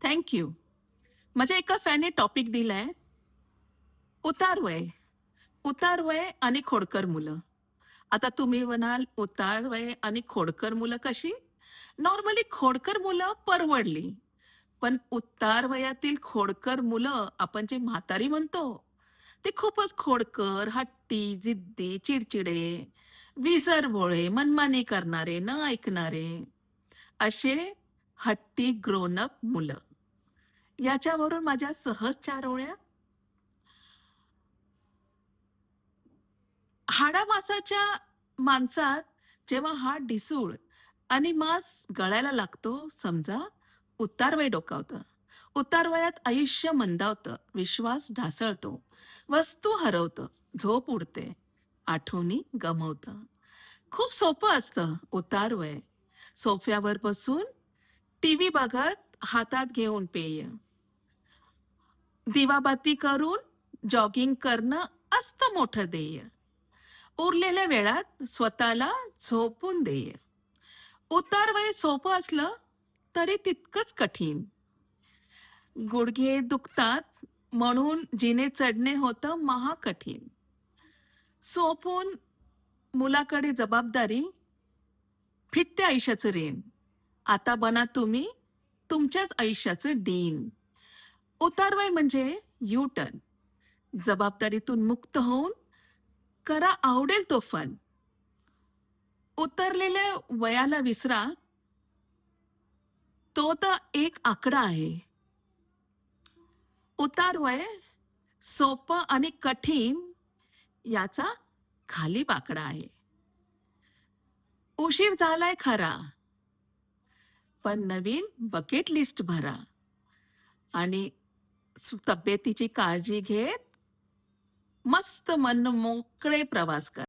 Thank you. माझ्या एका फॅनने topic दिलाय, उतारवय. उतारवय आणि खोडकर मुलं. आता तुम्ही म्हणाल, उतारवय आणि खोडकर मुलं कशी? नॉर्मली खोडकर मुलं परवडली. पण उतारवयातील खोडकर मुलं, आपण जे म्हातारी म्हणतो, ते खूपच खोडकर, हट्टी, जिद्दी, चिडचिडे, विसरभोळे, मनमानी करणारे, न ऐकणारे, असे हट्टी ग्रोन अप मुलं. याच्यावरून माझ्या सहज 4 ओळ्या. हाडामासाच्या माणसात जेव्हा हाड ढिसूळ आणि मांस गळायला लागतो, समजा उतारवय डोकावतं. उतारवयात आयुष्य मंदावतं, विश्वास ढासळतो, वस्तू हरवतं, झोप उडते, आठवणी गमावतं. खूप सोपं असतं उतारवय. सोफ्यावर बसून टीव्ही बघत, हातात घेऊन पेय, दिवाबत्ती करून जॉगिंग करणं असतं मोठं ध्येय. उरलेल्या वेळात स्वतःला झोपून देय. उतारवय सोपं असलं तरी तितकंच कठीण. गुडघे दुखतात म्हणून जिने चढणे होतं महाकठीण. सोपून मुलाकडे जबाबदारी, फिटते आयुष्याचं ऋण. आता बना तुम्ही तुमच्याच आयुष्याचं डीन. उतारवय म्हणजे यू टर्न. जबाबदारीतून मुक्त होऊन करा आवडेल तो फन. उतरलेल्या वयाला विसरा, तो तर एक आकडा आहे. उतार वय सोपं आणि कठीण याचा खाली बाकडा आहे. उशीर झालाय खरा, पण नवीन बकेट लिस्ट भरा आणि तब्येतीची काळजी घेत मस्त मन मोकळे प्रवास करा.